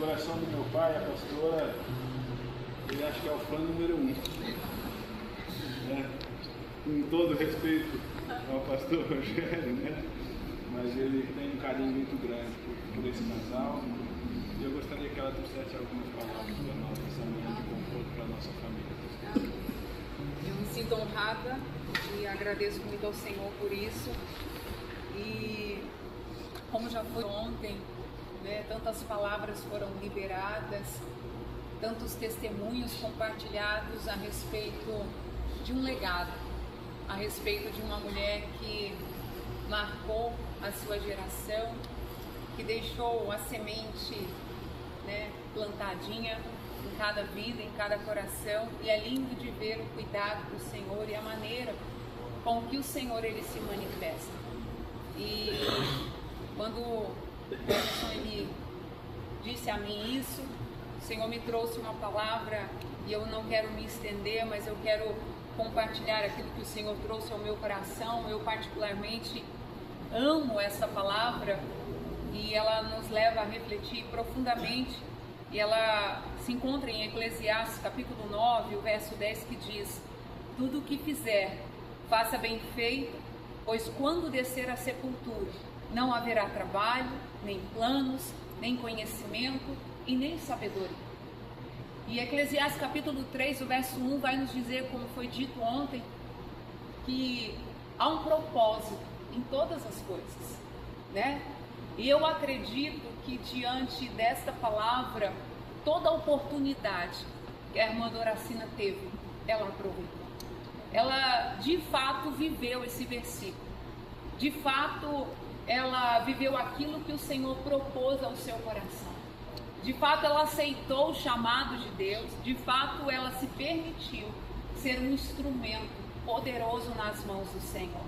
coração do meu pai, a pastora, ele acha que é o fã número 1. Com todo respeito ao pastor Rogério, né? Mas ele tem um carinho muito grande por esse casal. E eu gostaria que ela trouxesse algumas palavras para nós, essa manhã de conforto para a nossa família. Eu me sinto honrada e agradeço muito ao Senhor por isso. E como já foi ontem, né, tantas palavras foram liberadas, tantos testemunhos compartilhados a respeito de um legado, a respeito de uma mulher que marcou a sua geração, que deixou a semente, né, plantadinha em cada vida, em cada coração. E é lindo de ver o cuidado do Senhor e a maneira com que o Senhor ele se manifesta. E quando o Anderson ele disse a mim isso, o Senhor me trouxe uma palavra e eu não quero me estender, mas eu quero compartilhar aquilo que o Senhor trouxe ao meu coração. Eu particularmente amo essa palavra e ela nos leva a refletir profundamente. E ela se encontra em Eclesiastes capítulo 9, o verso 10, que diz: tudo o que fizer, faça bem feito, pois quando descer à sepultura, não haverá trabalho, nem planos, nem conhecimento e nem sabedoria. E Eclesiastes capítulo 3, o verso 1 vai nos dizer, como foi dito ontem, que há um propósito em todas as coisas, né? E eu acredito que diante desta palavra, toda a oportunidade que a irmã Doracina teve, ela aproveitou. Ela de fato viveu esse versículo. De fato, ela viveu aquilo que o Senhor propôs ao seu coração. De fato, ela aceitou o chamado de Deus. De fato, ela se permitiu ser um instrumento poderoso nas mãos do Senhor.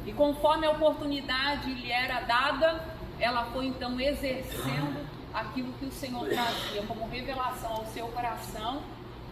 E conforme a oportunidade lhe era dada, ela foi então exercendo aquilo que o Senhor trazia como revelação ao seu coração,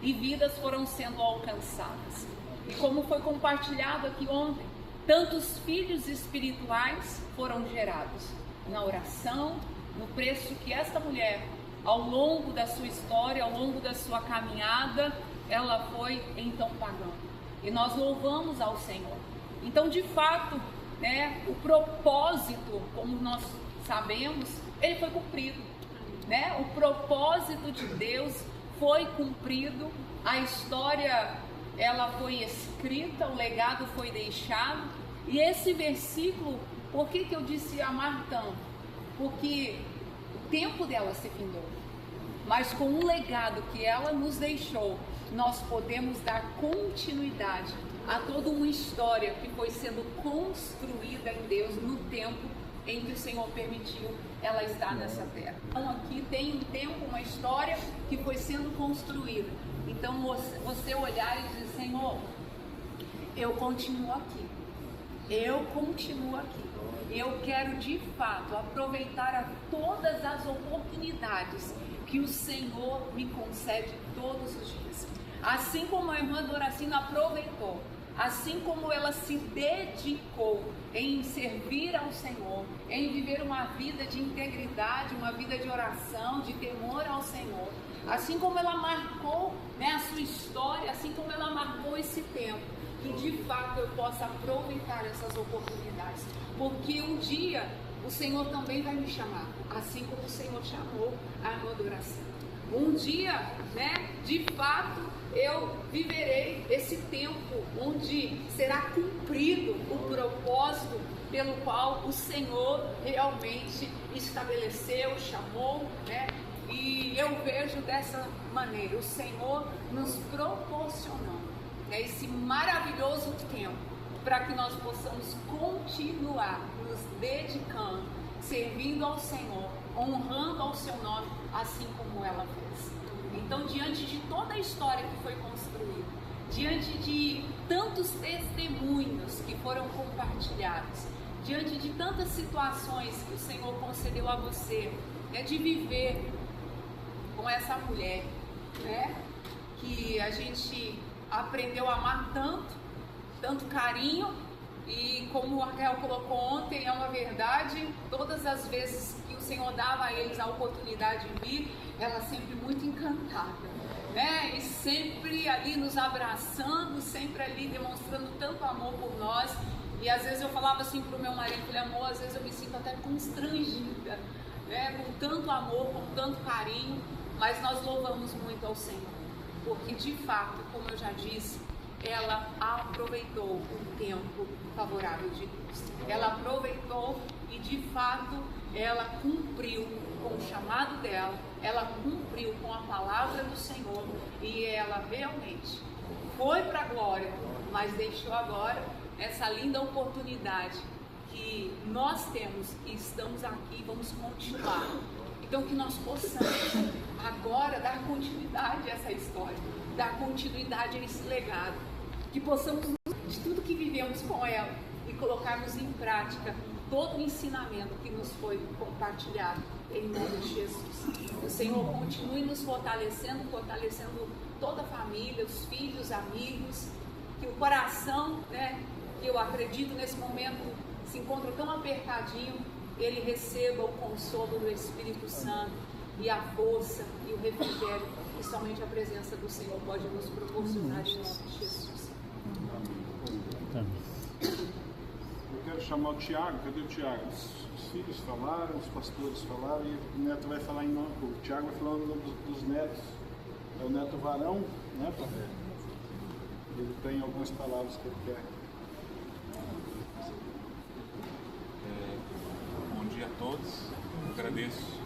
e vidas foram sendo alcançadas. E como foi compartilhado aqui ontem, tantos filhos espirituais foram gerados na oração, no preço que esta mulher, ao longo da sua história, ao longo da sua caminhada, ela foi então pagando. E nós louvamos ao Senhor. Então, de fato, né, o propósito, como nós sabemos, ele foi cumprido, né? O propósito de Deus foi cumprido, a história ela foi escrita, o legado foi deixado. E esse versículo, por que eu disse amar tanto? Porque o tempo dela se findou, mas com o legado que ela nos deixou, nós podemos dar continuidade a toda uma história que foi sendo construída em Deus no tempo em que o Senhor permitiu ela estar nessa terra. Então aqui tem um tempo, uma história que foi sendo construída. Então você olhar e dizer: Senhor, eu continuo aqui, eu continuo aqui. Eu quero de fato aproveitar todas as oportunidades que o Senhor me concede todos os dias. Assim como a irmã Doracina aproveitou, assim como ela se dedicou em servir ao Senhor, em viver uma vida de integridade, uma vida de oração, de temor ao Senhor, assim como ela marcou, né, a sua história, assim como ela marcou esse tempo, que de fato eu possa aproveitar essas oportunidades, porque um dia o Senhor também vai me chamar, assim como o Senhor chamou a irmã Doracina. Um dia, né, de fato, eu viverei esse tempo onde será cumprido o propósito pelo qual o Senhor realmente estabeleceu, chamou, né? E eu vejo dessa maneira, o Senhor nos proporcionando, né, esse maravilhoso tempo para que nós possamos continuar nos dedicando, servindo ao Senhor, honrando ao seu nome, assim como ela fez. Então, diante de toda a história que foi construída, diante de tantos testemunhos que foram compartilhados, diante de tantas situações que o Senhor concedeu a você, né, de viver com essa mulher, né, que a gente aprendeu a amar tanto, tanto carinho, E como a Raquel colocou ontem, é uma verdade, todas as vezes que o Senhor dava a eles a oportunidade de vir, ela sempre muito encantada, né? E sempre ali nos abraçando, sempre ali demonstrando tanto amor por nós. E às vezes eu falava assim para o meu marido, falei, amor, às vezes eu me sinto até constrangida, né? Com tanto amor, com tanto carinho, mas nós louvamos muito ao Senhor, porque de fato, como eu já disse, ela aproveitou o tempo favorável de Deus. Ela aproveitou e de fato ela cumpriu com o chamado dela, ela cumpriu com a palavra do Senhor e ela realmente foi para a glória, mas deixou agora essa linda oportunidade que nós temos e estamos aqui, vamos continuar. Então que nós possamos agora dar continuidade a essa história, dar continuidade a esse legado, que possamos de tudo que vivemos com ela e colocarmos em prática todo o ensinamento que nos foi compartilhado em nome de Jesus. O Senhor continue nos fortalecendo, fortalecendo toda a família, os filhos, amigos, que o coração, né, que eu acredito nesse momento se encontra tão apertadinho, ele receba o consolo do Espírito Santo e a força e o refrigério que somente a presença do Senhor pode nos proporcionar em nome de Jesus. Eu quero chamar o Tiago. Cadê o Tiago? Os filhos falaram, os pastores falaram e o neto vai falar em nome. O Tiago vai falar em nome dos netos. É o neto varão, né, pastor? Ele tem algumas palavras que ele quer. Bom dia a todos. Eu agradeço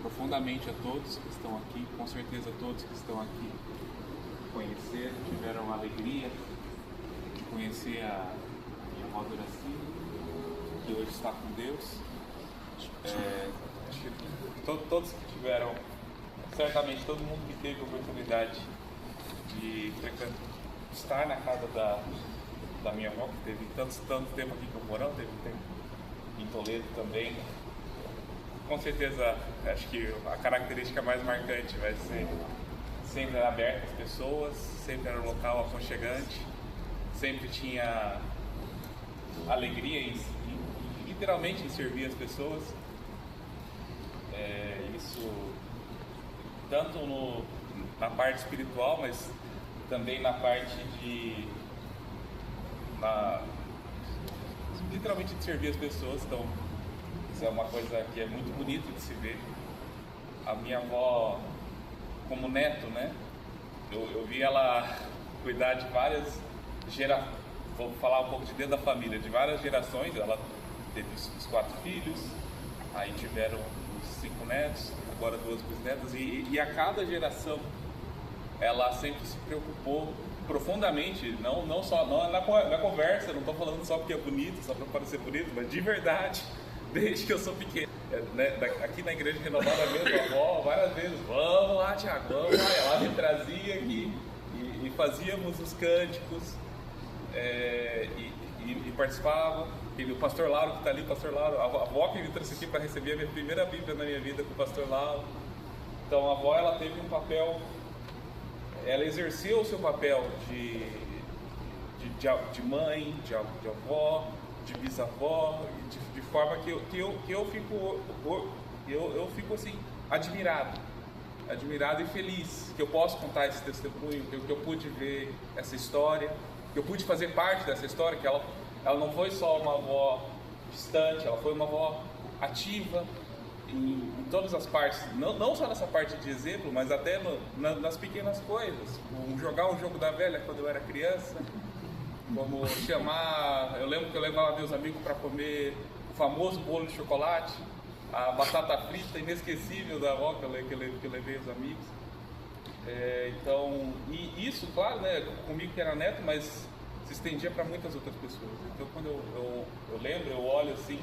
profundamente a todos que estão aqui, com certeza todos que estão aqui conhecer, tiveram a alegria de conhecer a minha avó Doracina, que hoje está com Deus. Acho que todos que tiveram, certamente todo mundo que teve a oportunidade de estar na casa da minha avó, que teve tanto tempo aqui em Camporão, teve tempo em Toledo também. Com certeza, acho que a característica mais marcante vai ser sempre era aberto às pessoas, sempre era um local aconchegante, sempre tinha alegria em literalmente em servir as pessoas. Isso tanto na parte espiritual, mas também na parte literalmente de servir as pessoas. Então isso é uma coisa que é muito bonita de se ver. A minha avó, como neto, né? Eu vi ela cuidar de várias gerações. Vou falar um pouco de dentro da família, de várias gerações. Ela teve os 4 filhos, aí tiveram os 5 netos, agora 2 bisnetas, e a cada geração ela sempre se preocupou profundamente, não só na conversa, não estou falando só porque é bonito, só para parecer bonito, mas de verdade, desde que eu sou pequeno, né, aqui na Igreja Renovada mesmo, a avó, várias vezes, vamos lá, Tiago, vamos lá, ela me trazia aqui e fazíamos os cânticos, e participava. O pastor Lauro que está ali, o pastor Lauro, a avó que me trouxe aqui para receber a minha primeira Bíblia na minha vida com o pastor Lauro. Então a avó, ela teve um papel, ela exerceu o seu papel de mãe, de avó, de bisavó, de forma que eu fico assim, admirado e feliz que eu posso contar esse testemunho, que eu pude ver essa história, que eu pude fazer parte dessa história, que ela não foi só uma avó distante, ela foi uma avó ativa em todas as partes, não só nessa parte de exemplo, mas até nas pequenas coisas, como jogar um jogo da velha quando eu era criança, como chamar, eu lembro que eu levava meus amigos para comer o famoso bolo de chocolate, a batata frita inesquecível da avó que eu levei os amigos. Então, e isso, claro, né, comigo que era neto, mas se estendia para muitas outras pessoas. Então, quando eu lembro, eu olho assim,